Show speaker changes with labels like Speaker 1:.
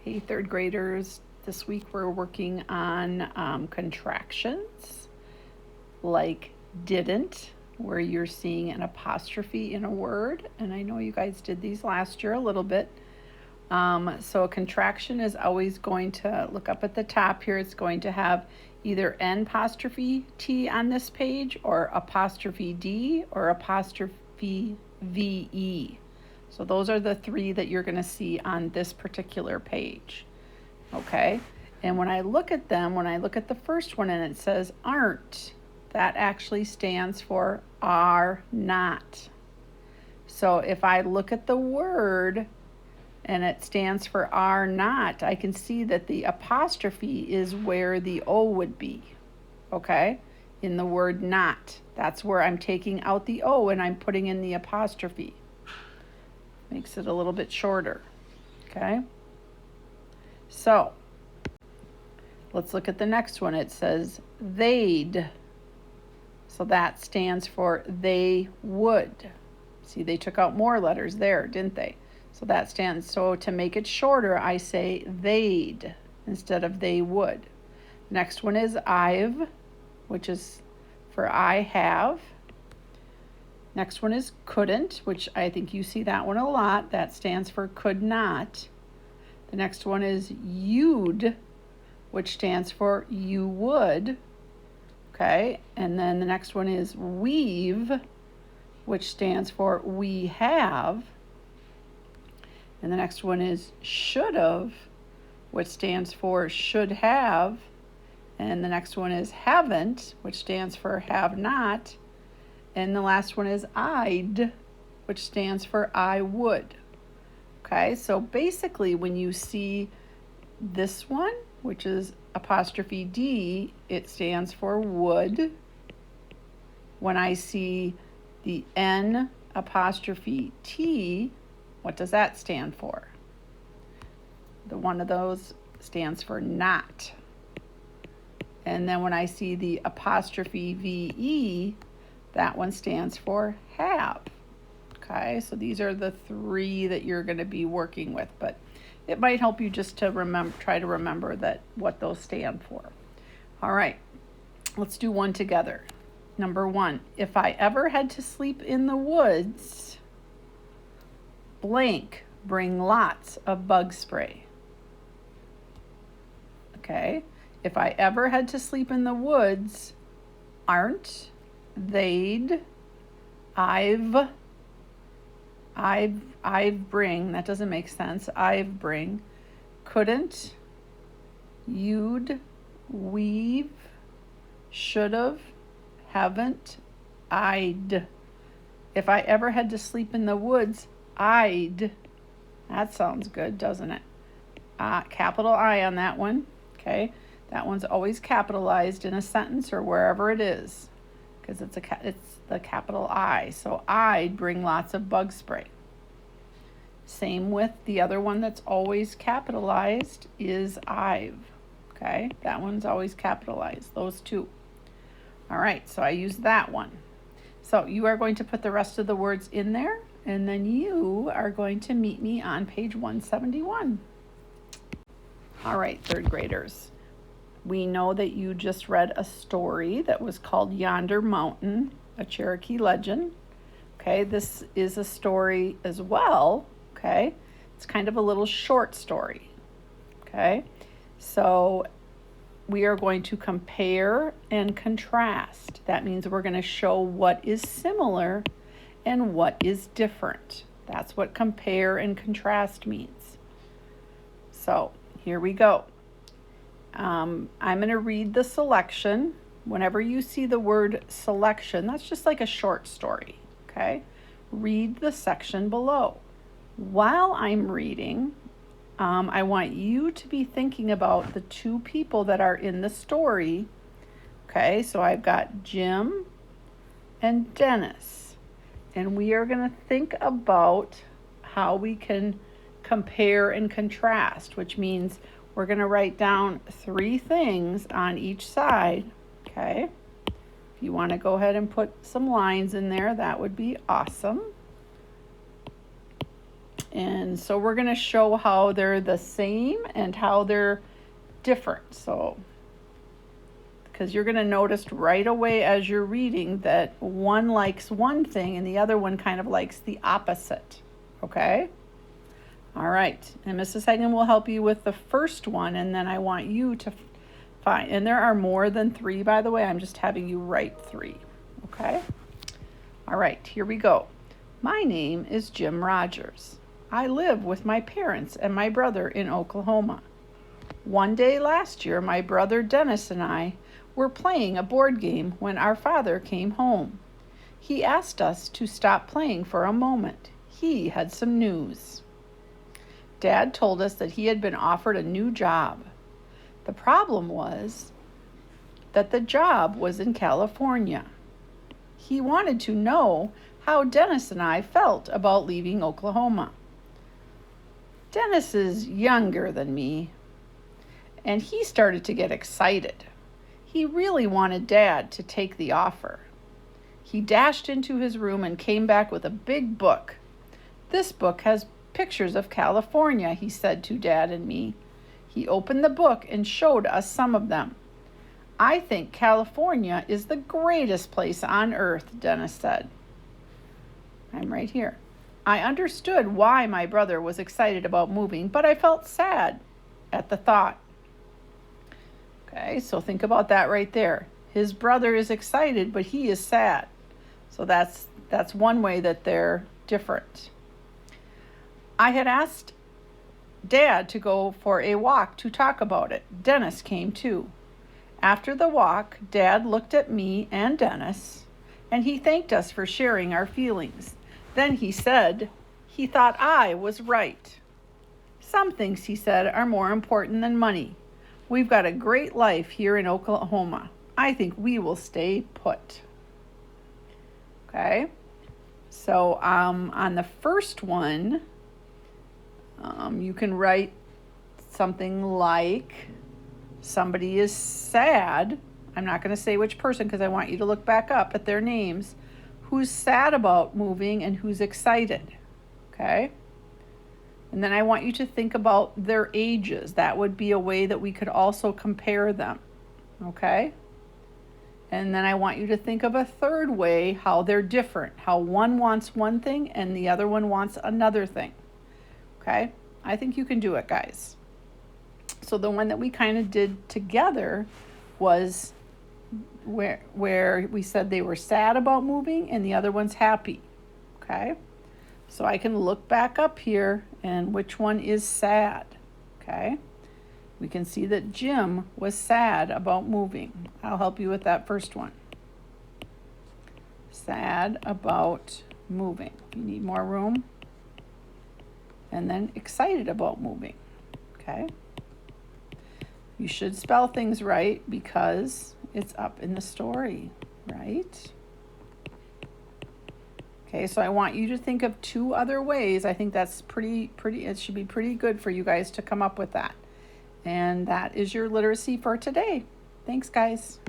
Speaker 1: Hey, third graders, this week we're working on contractions like didn't, where you're seeing an apostrophe in a word. And I know you guys did these last year a little bit. So a contraction is always going to, look up at the top here, it's going to have either N apostrophe T on this page or apostrophe D or apostrophe VE. So those are the three that you're going to see on this particular page. Okay, and when I look at them, when I look at the first one and it says aren't, that actually stands for are not. So if I look at the word and it stands for are not, I can see that the apostrophe is where the O would be, okay, in the word not. That's where I'm taking out the O and I'm putting in the apostrophe. Makes it a little bit shorter, okay? So, let's look at the next one. It says they'd. So that stands for they would. See, they took out more letters there, didn't they? So that stands, so to make it shorter, I say they'd instead of they would. Next one is I've, which is for I have. Next one is couldn't, which I think you see that one a lot. That stands for could not. The next one is you'd, which stands for you would. Okay, and then the next one is we've, which stands for we have. And the next one is should've, which stands for should have. And the next one is haven't, which stands for have not. And the last one is I'd, which stands for I would. Okay, so basically when you see this one, which is apostrophe D, it stands for would. When I see the N apostrophe T, what does that stand for? The one of those stands for not. And then when I see the apostrophe VE, that one stands for have. Okay, so these are the three that you're going to be working with, but it might help you just to remember, try to remember that what those stand for. All right, let's do one together. Number one, if I ever had to sleep in the woods, blank, bring lots of bug spray. Okay, if I ever had to sleep in the woods, aren't, they'd, I've bring, that doesn't make sense, I've bring, couldn't, you'd, we've, should've, haven't, I'd. If I ever had to sleep in the woods, I'd. That sounds good, doesn't it? Capital I on that one, okay? That one's always capitalized in a sentence or wherever it is, because it's the capital I. So I'd bring lots of bug spray. Same with the other one that's always capitalized is I've. Okay, that one's always capitalized, those two. All right, so I use that one. So you are going to put the rest of the words in there, and then you are going to meet me on page 171. All right, third graders. We know that you just read a story that was called Yonder Mountain, a Cherokee legend. Okay, this is a story as well. Okay, it's kind of a little short story. Okay, so we are going to compare and contrast. That means we're going to show what is similar and what is different. That's what compare and contrast means. So here we go. I'm going to read the selection. Whenever you see the word selection, that's just like a short story, okay? Read the section below. While I'm reading, I want you to be thinking about the two people that are in the story, okay? So I've got Jim and Dennis, and we are going to think about how we can compare and contrast, which means we're going to write down 3 things on each side, okay? If you want to go ahead and put some lines in there, that would be awesome. And so we're going to show how they're the same and how they're different. So, because you're going to notice right away as you're reading that one likes one thing and the other one kind of likes the opposite. Okay? All right. And Mrs. Hagen will help you with the first one, and then I want you to find, and there are more than 3, by the way. I'm just having you write 3. Okay? All right, here we go. My name is Jim Rogers. I live with my parents and my brother in Oklahoma. One day last year, my brother Dennis and I were playing a board game when our father came home. He asked us to stop playing for a moment. He had some news. Dad told us that he had been offered a new job. The problem was that the job was in California. He wanted to know how Dennis and I felt about leaving Oklahoma. Dennis is younger than me, and he started to get excited. He really wanted Dad to take the offer. He dashed into his room and came back with a big book. This book has pictures of California, he said to Dad and me. He opened the book and showed us some of them. I think California is the greatest place on earth, Dennis said. I'm right here. I understood why my brother was excited about moving, but I felt sad at the thought. Okay, so think about that right there. His brother is excited, but he is sad. So that's one way that they're different. I had asked Dad to go for a walk to talk about it. Dennis came too. After the walk, Dad looked at me and Dennis, and he thanked us for sharing our feelings. Then he said he thought I was right. Some things, he said, are more important than money. We've got a great life here in Oklahoma. I think we will stay put. Okay, so on the first one, you can write something like, somebody is sad. I'm not going to say which person because I want you to look back up at their names. Who's sad about moving and who's excited. Okay? And then I want you to think about their ages. That would be a way that we could also compare them. Okay? And then I want you to think of a third way, how they're different. How one wants one thing and the other one wants another thing. Okay? I think you can do it, guys. So the one that we kind of did together was where we said they were sad about moving and the other one's happy. Okay? So I can look back up here and which one is sad. Okay? We can see that Jim was sad about moving. I'll help you with that first one. Sad about moving. You need more room. And then excited about moving. Okay? You should spell things right because it's up in the story, right? Okay, so I want you to think of 2 other ways. I think that's pretty, it should be pretty good for you guys to come up with that. And that is your literacy for today. Thanks, guys.